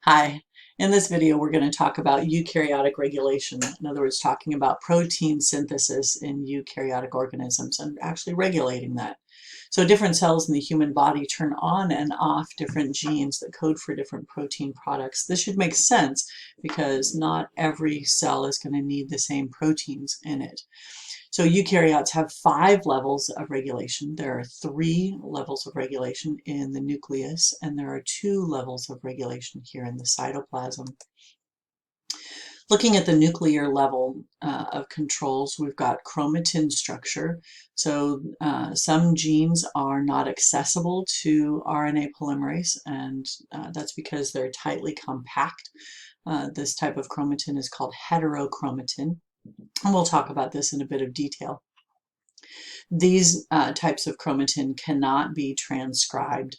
Hi. In this video, we're going to talk about eukaryotic regulation. In other words, talking about protein synthesis in eukaryotic organisms and actually regulating that. So different cells in the human body turn on and off different genes that code for different protein products. This should make sense because not every cell is going to need the same proteins in it. So eukaryotes have 5 levels of regulation. There are 3 levels of regulation in the nucleus, and there are 2 levels of regulation here in the cytoplasm. Looking at the nuclear level of controls, we've got chromatin structure. So some genes are not accessible to RNA polymerase, and that's because they're tightly compact. This type of chromatin is called heterochromatin. And we'll talk about this in a bit of detail. These types of chromatin cannot be transcribed.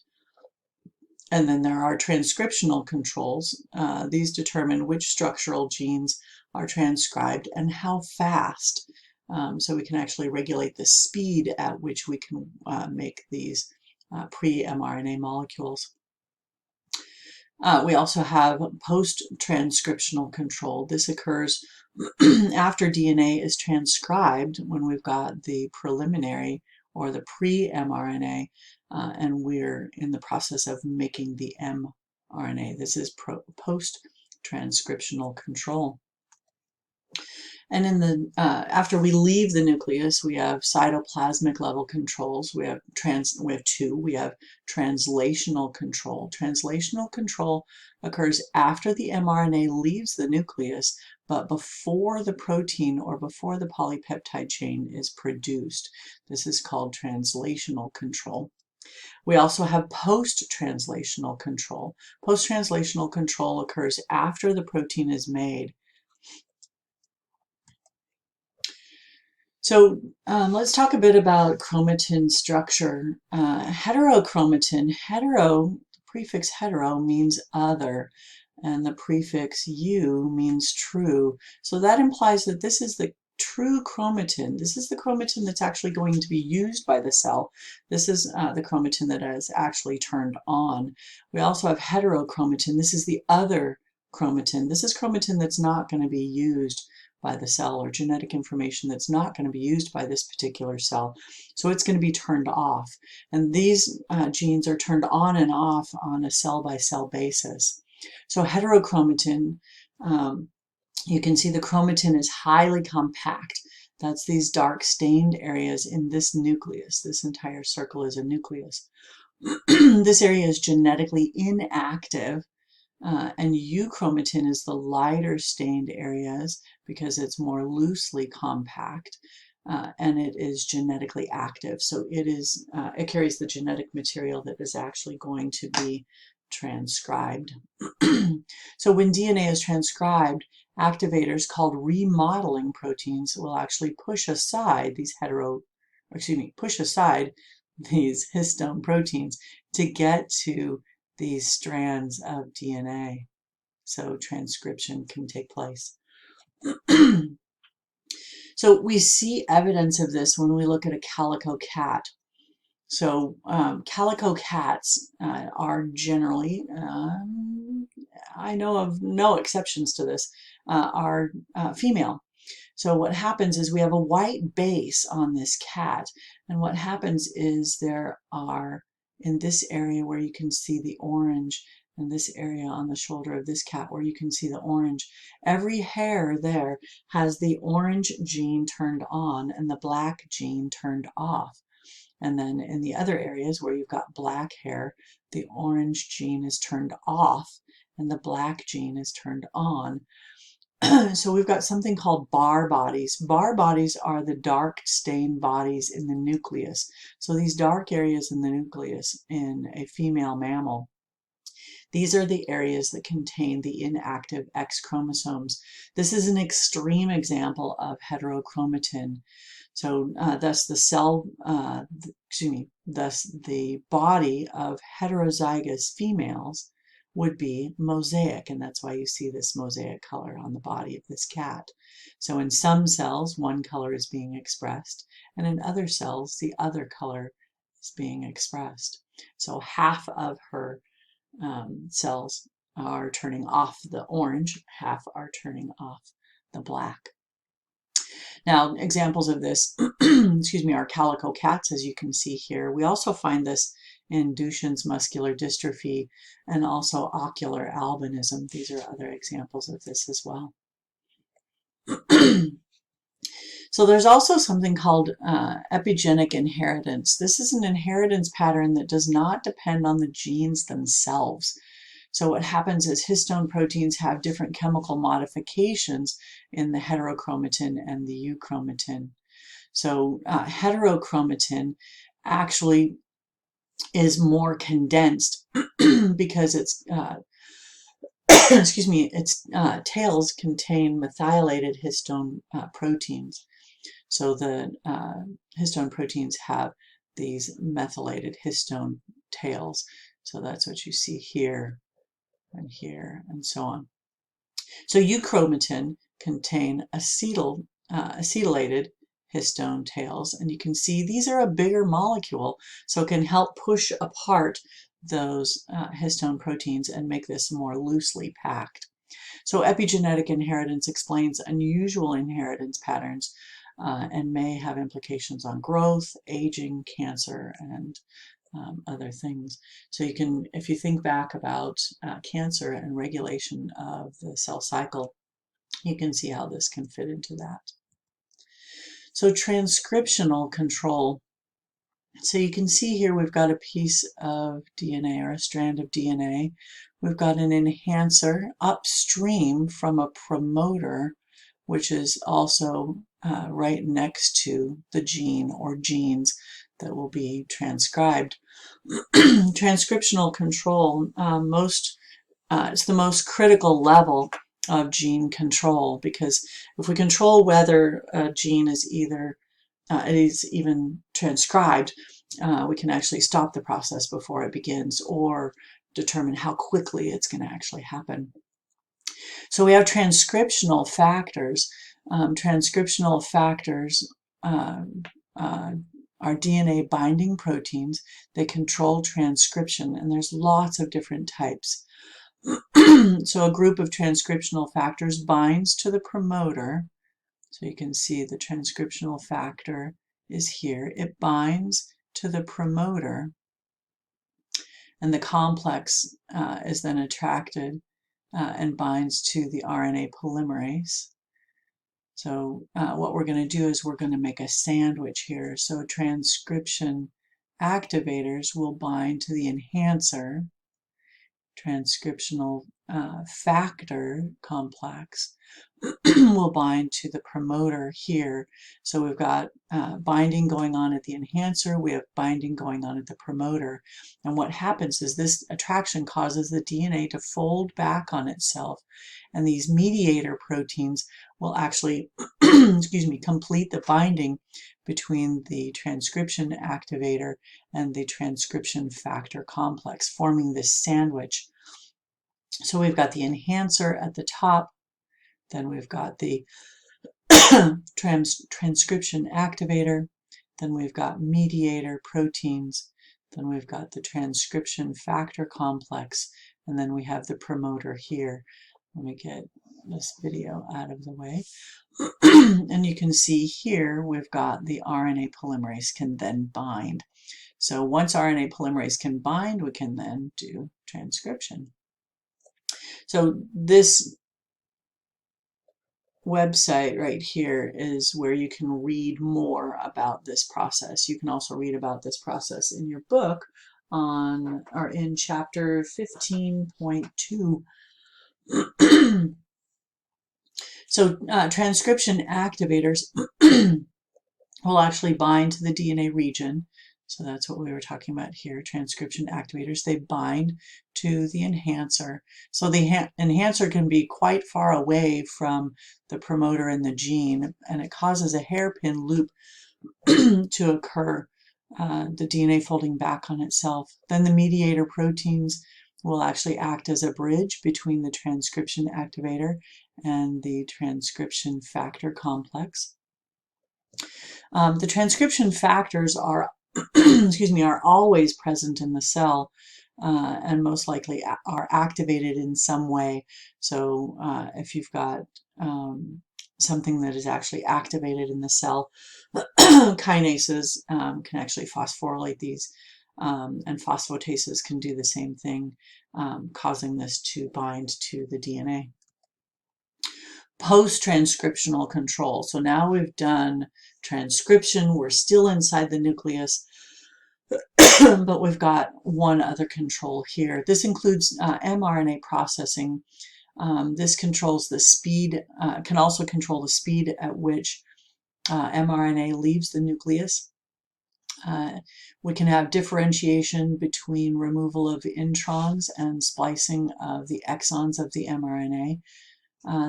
And then there are transcriptional controls. These determine which structural genes are transcribed and how fast. So we can actually regulate the speed at which we can make these pre-mRNA molecules. We also have post-transcriptional control. This occurs after DNA is transcribed when we've got the preliminary or the pre-mRNA, and we're in the process of making the mRNA. This is post-transcriptional control. And in the after we leave the nucleus, we have cytoplasmic level controls. We have 2. We have translational control. Translational control occurs after the mRNA leaves the nucleus, but before the protein or before the polypeptide chain is produced. This is called translational control. We also have post-translational control. Post-translational control occurs after the protein is made. So let's talk a bit about chromatin structure. Heterochromatin, the prefix hetero means other, and the prefix u means true. So that implies that this is the true chromatin. This is the chromatin that's actually going to be used by the cell. This is the chromatin that is actually turned on. We also have heterochromatin. This is the other chromatin. This is chromatin that's not going to be used by the cell, or genetic information that's not going to be used by this particular cell. So it's going to be turned off. And these genes are turned on and off on a cell-by-cell basis. So heterochromatin, you can see the chromatin is highly compact. That's these dark stained areas in this nucleus. This entire circle is a nucleus. This area is genetically inactive. And euchromatin is the lighter stained areas because it's more loosely compact, and it is genetically active. So it carries the genetic material that is actually going to be transcribed. So when DNA is transcribed, activators called remodeling proteins will actually push aside these histone proteins to get to these strands of DNA, so transcription can take place. So we see evidence of this when we look at a calico cat. So calico cats are generally, I know of no exceptions to this, are female. So what happens is we have a white base on this cat, and what happens is there are, in this area where you can see the orange, and this area on the shoulder of this cat where you can see the orange, every hair there has the orange gene turned on and the black gene turned off. And then in the other areas where you've got black hair, the orange gene is turned off and the black gene is turned on. So we've got something called Barr bodies. Barr bodies are the dark stained bodies in the nucleus. So these dark areas in the nucleus in a female mammal, these are the areas that contain the inactive X chromosomes. This is an extreme example of heterochromatin. So thus the body of heterozygous females would be mosaic, and that's why you see this mosaic color on the body of this cat. So in some cells, one color is being expressed, and in other cells, the other color is being expressed. So half of her cells are turning off the orange, half are turning off the black. Now, examples of this, excuse me, are calico cats, as you can see here. We also find this in Duchenne's muscular dystrophy and also ocular albinism. These are other examples of this as well. So there's also something called epigenetic inheritance. This is an inheritance pattern that does not depend on the genes themselves. So what happens is histone proteins have different chemical modifications in the heterochromatin and the euchromatin. So heterochromatin actually is more condensed because it's excuse me, its tails contain methylated histone proteins. So the histone proteins have these methylated histone tails. So that's what you see here and so on. So euchromatin contain acetylated histone tails, and you can see these are a bigger molecule, so it can help push apart those histone proteins and make this more loosely packed. So epigenetic inheritance explains unusual inheritance patterns and may have implications on growth, aging, cancer, and other things. So you can, if you think back about cancer and regulation of the cell cycle, you can see how this can fit into that. So transcriptional control. So you can see here we've got a piece of DNA or a strand of DNA. We've got an enhancer upstream from a promoter, which is also right next to the gene or genes that will be transcribed. Transcriptional control, it's the most critical level of gene control, because if we control whether a gene is either it is even transcribed, we can actually stop the process before it begins or determine how quickly it's going to actually happen. So we have transcriptional factors. Transcriptional factors are DNA binding proteins. They control transcription, and there's lots of different types. So a group of transcriptional factors binds to the promoter. So you can see the transcriptional factor is here. It binds to the promoter, and the complex is then attracted and binds to the RNA polymerase. So what we're going to do is we're going to make a sandwich here. So transcription activators will bind to the enhancer, transcriptional factor complex will bind to the promoter here. So we've got binding going on at the enhancer, we have binding going on at the promoter. And what happens is this attraction causes the DNA to fold back on itself, and these mediator proteins will actually excuse me, complete the binding between the transcription activator and the transcription factor complex, forming this sandwich. So we've got the enhancer at the top, then we've got the transcription activator, then we've got mediator proteins, then we've got the transcription factor complex, and then we have the promoter here. Let me get this video out of the way. And you can see here we've got the RNA polymerase can then bind. So once RNA polymerase can bind, we can then do transcription. So this website right here is where you can read more about this process. You can also read about this process in your book on or in chapter 15.2. So transcription activators will actually bind to the DNA region. So that's what we were talking about here, transcription activators. They bind to the enhancer. So the enhancer can be quite far away from the promoter and the gene, and it causes a hairpin loop to occur, the DNA folding back on itself. Then the mediator proteins will actually act as a bridge between the transcription activator and the transcription factor complex. The transcription factors are excuse me, are always present in the cell. and most likely are activated in some way. So if you've got something that is actually activated in the cell, kinases can actually phosphorylate these, and phosphatases can do the same thing, causing this to bind to the DNA. Post-transcriptional control. So now we've done transcription, we're still inside the nucleus, but we've got one other control here. This includes mRNA processing. This controls the speed, can also control the speed at which mRNA leaves the nucleus. We can have differentiation between removal of introns and splicing of the exons of the mRNA.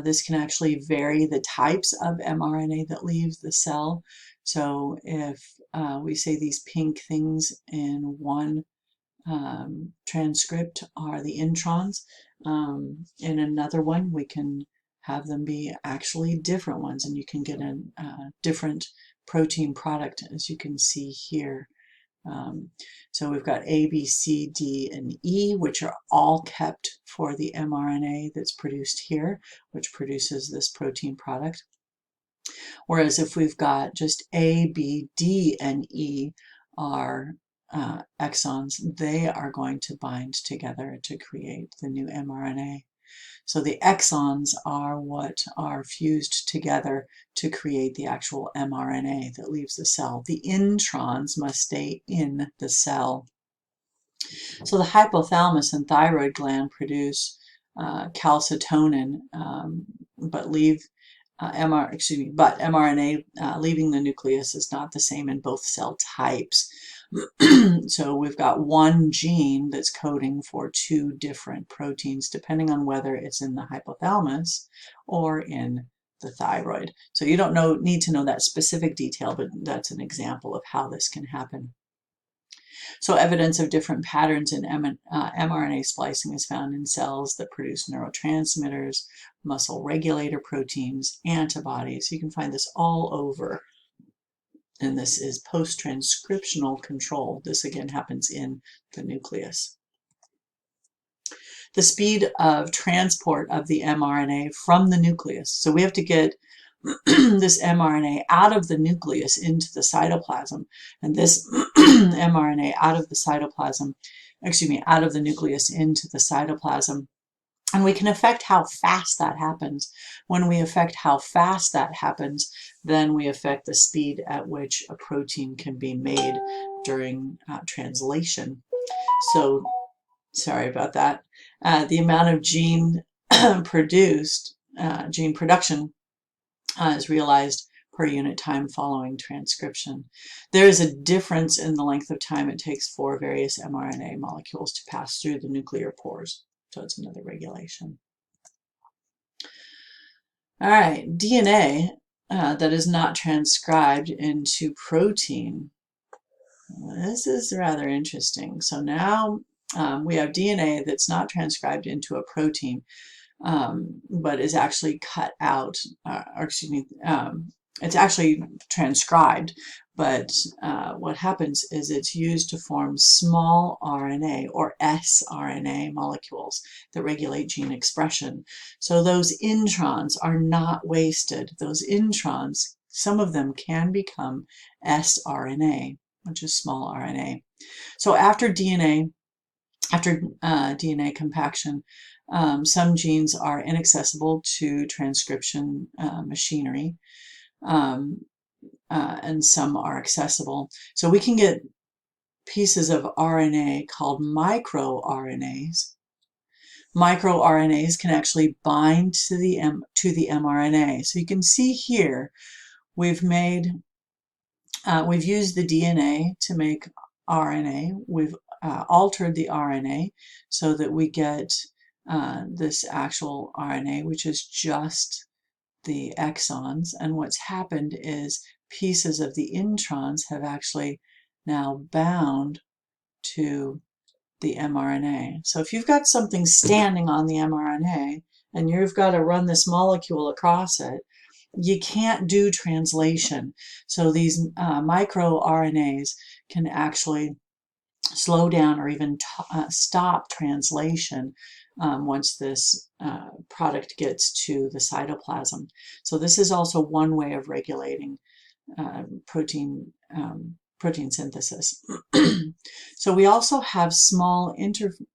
This can actually vary the types of mRNA that leaves the cell. So if we say these pink things in one transcript are the introns, in another one we can have them be actually different ones, and you can get a different protein product, as you can see here. So we've got A, B, C, D, and E, which are all kept for the mRNA that's produced here, which produces this protein product. Whereas if we've got just A, B, D, and E are exons, they are going to bind together to create the new mRNA. So the exons are what are fused together to create the actual mRNA that leaves the cell. The introns must stay in the cell. So the hypothalamus and thyroid gland produce calcitonin, but mRNA leaving the nucleus is not the same in both cell types. So we've got one gene that's coding for two different proteins, depending on whether it's in the hypothalamus or in the thyroid. So you don't need to know that specific detail, but that's an example of how this can happen. So evidence of different patterns in mRNA splicing is found in cells that produce neurotransmitters, muscle regulator proteins, antibodies. You can find this all over. And this is post-transcriptional control. This again happens in the nucleus. The speed of transport of the mRNA from the nucleus. So we have to get this mRNA out of the nucleus into the cytoplasm, and this mRNA out of the cytoplasm, out of the nucleus into the cytoplasm. And we can affect how fast that happens. When we affect how fast that happens, then we affect the speed at which a protein can be made during translation. So, sorry about that. The amount of gene produced, gene production, is realized per unit time following transcription. There is a difference in the length of time it takes for various mRNA molecules to pass through the nuclear pores. So it's another regulation. All right, DNA that is not transcribed into protein. This is rather interesting. So now we have DNA that's not transcribed into a protein, but is actually cut out, it's actually transcribed, but what happens is it's used to form small RNA or sRNA molecules that regulate gene expression. So those introns are not wasted. Those introns, some of them can become sRNA, which is small RNA. So after DNA compaction, some genes are inaccessible to transcription machinery, and some are accessible. So we can get pieces of RNA called microRNAs. MicroRNAs can actually bind to the mRNA. So you can see here we've used the DNA to make RNA. We've altered the RNA so that we get this actual RNA, which is just the exons. And what's happened is pieces of the introns have actually now bound to the mRNA. So if you've got something standing on the mRNA and you've got to run this molecule across it, you can't do translation. So these microRNAs can actually slow down or even stop translation once this product gets to the cytoplasm. So this is also one way of regulating protein synthesis. So we also have small interfacing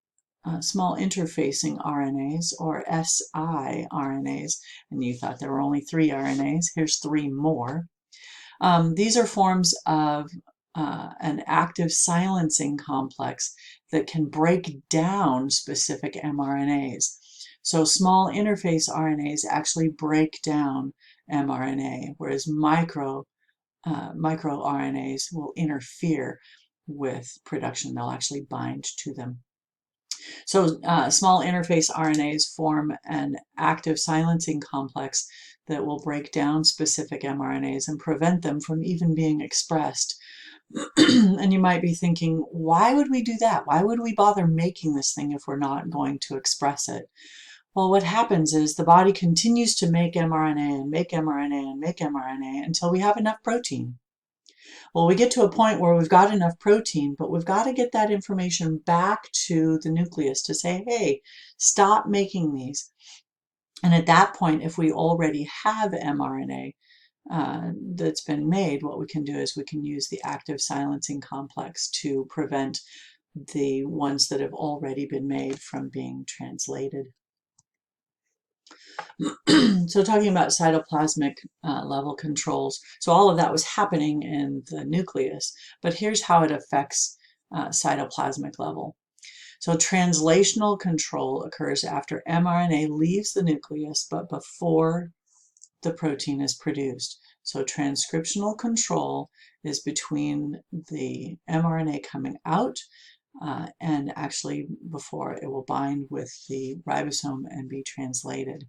RNAs, or siRNAs, and you thought there were only 3 RNAs. Here's 3 more. These are forms of an active silencing complex that can break down specific mRNAs. So small interface RNAs actually break down mRNA, whereas microRNAs will interfere with production. They'll actually bind to them. So small interface RNAs form an active silencing complex that will break down specific mRNAs and prevent them from even being expressed. And you might be thinking, why would we do that? Why would we bother making this thing if we're not going to express it? Well, what happens is the body continues to make mRNA and make mRNA and make mRNA until we have enough protein. Well, we get to a point where we've got enough protein, but we've got to get that information back to the nucleus to say, hey, stop making these. And at that point, if we already have mRNA that's been made, what we can do is we can use the active silencing complex to prevent the ones that have already been made from being translated. So talking about cytoplasmic level controls, so all of that was happening in the nucleus, but here's how it affects cytoplasmic level. So translational control occurs after mRNA leaves the nucleus, but before the protein is produced. So transcriptional control is between the mRNA coming out and actually before it will bind with the ribosome and be translated.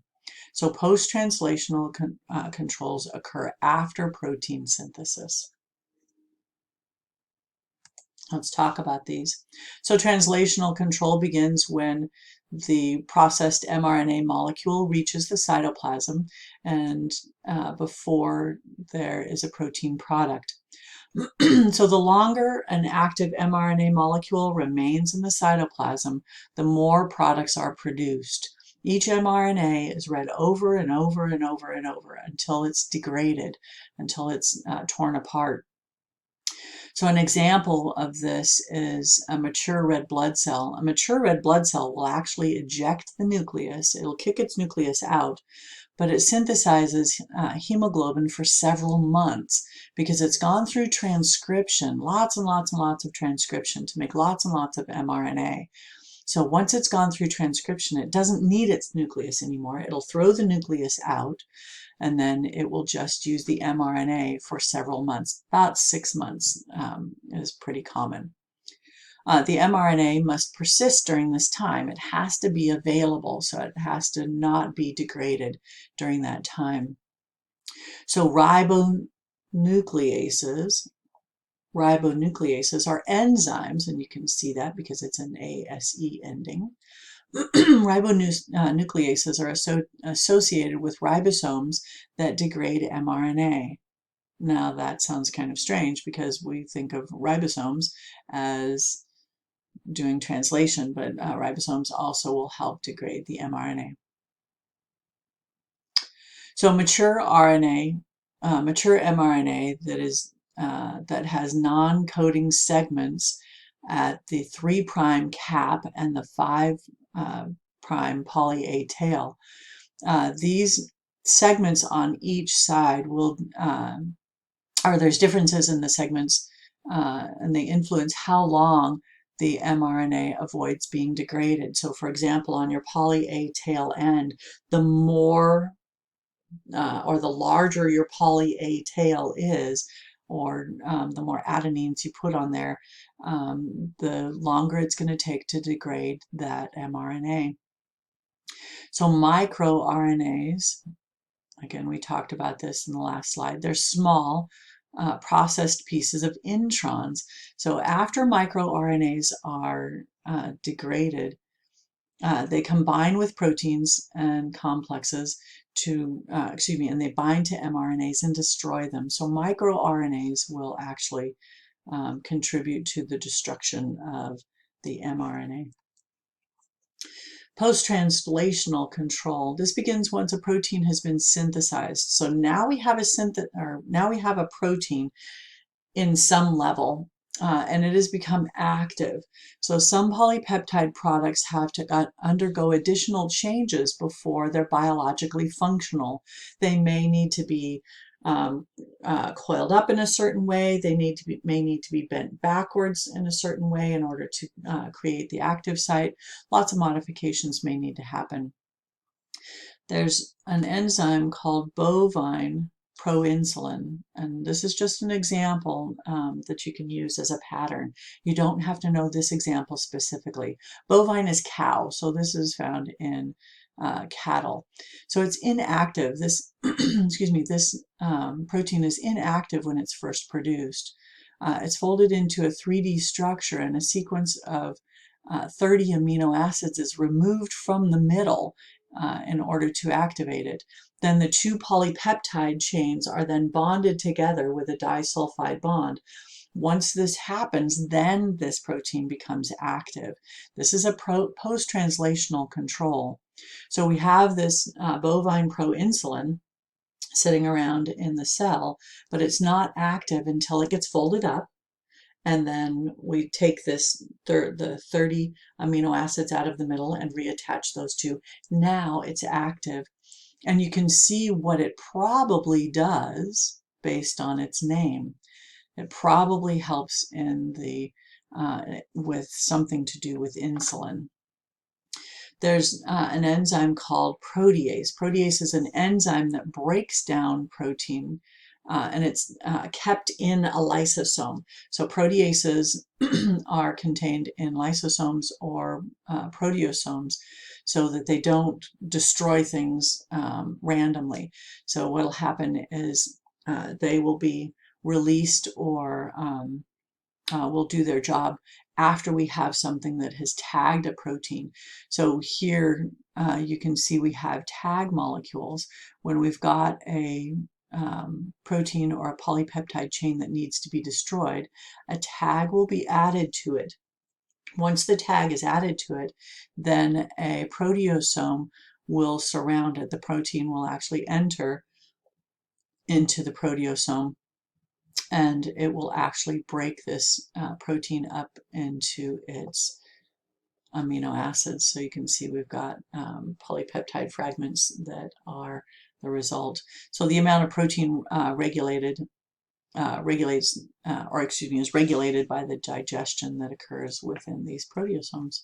So post-translational controls occur after protein synthesis. Let's talk about these. So translational control begins when the processed mRNA molecule reaches the cytoplasm and before there is a protein product. So the longer an active mRNA molecule remains in the cytoplasm, the more products are produced. Each mRNA is read over and over and over and over until it's degraded, until it's torn apart. So an example of this is a mature red blood cell. A mature red blood cell will actually eject the nucleus. It'll kick its nucleus out, but it synthesizes hemoglobin for several months because it's gone through transcription, lots and lots and lots of transcription to make lots and lots of mRNA. So once it's gone through transcription, it doesn't need its nucleus anymore. It'll throw the nucleus out, and then it will just use the mRNA for several months. About 6 months is pretty common. The mRNA must persist during this time. It has to be available, so it has to not be degraded during that time. So ribonucleases are enzymes, and you can see that because it's an ASE ending. Ribonucleases are associated with ribosomes that degrade mRNA. Now that sounds kind of strange because we think of ribosomes as doing translation, but ribosomes also will help degrade the mRNA. So mature mRNA that has non-coding segments at the 3' cap and the 5' poly A tail. These segments on each side will, or there's differences in the segments and they influence how long the mRNA avoids being degraded. So for example, on your poly A tail end, the more or the larger your poly A tail is, or the more adenines you put on there, the longer it's going to take to degrade that mRNA. So microRNAs, again, we talked about this in the last slide, they're small processed pieces of introns. So after microRNAs are degraded, they combine with proteins and complexes to, and they bind to mRNAs and destroy them. So microRNAs will actually contribute to the destruction of the mRNA. Post-translational control. This begins once a protein has been synthesized. So now we have a protein in some level, and it has become active. So some polypeptide products have to undergo additional changes before they're biologically functional. They may need to be coiled up in a certain way. They may need to be bent backwards in a certain way in order to create the active site. Lots of modifications may need to happen. There's an enzyme called bovine proinsulin, and this is just an example that you can use as a pattern. You don't have to know this example specifically. Bovine is cow, so this is found in cattle. So it's inactive. This, excuse me, this protein is inactive when it's first produced. It's folded into a 3D structure, and a sequence of 30 amino acids is removed from the middle in order to activate it. Then the two polypeptide chains are then bonded together with a disulfide bond. Once this happens, then this protein becomes active. This is a post-translational control. So we have this bovine proinsulin sitting around in the cell, but it's not active until it gets folded up. And then we take the 30 amino acids out of the middle and reattach those two. Now it's active. And you can see what it probably does based on its name. It probably helps in the with something to do with insulin. There's an enzyme called protease. Protease is an enzyme that breaks down protein, and it's kept in a lysosome. So proteases are contained in lysosomes or proteasomes so that they don't destroy things randomly. So what will happen is they will be released or will do their job after we have something that has tagged a protein. So here you can see we have tag molecules. When we've got a protein or a polypeptide chain that needs to be destroyed, a tag will be added to it. Once the tag is added to it, then a proteasome will surround it. The protein will actually enter into the proteasome, and it will actually break this protein up into its amino acids. So you can see we've got polypeptide fragments that are the result. So the amount of protein is regulated by the digestion that occurs within these proteasomes.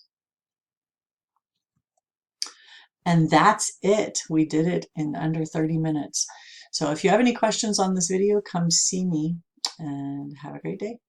And that's it. We did it in under 30 minutes. So if you have any questions on this video, come see me and have a great day.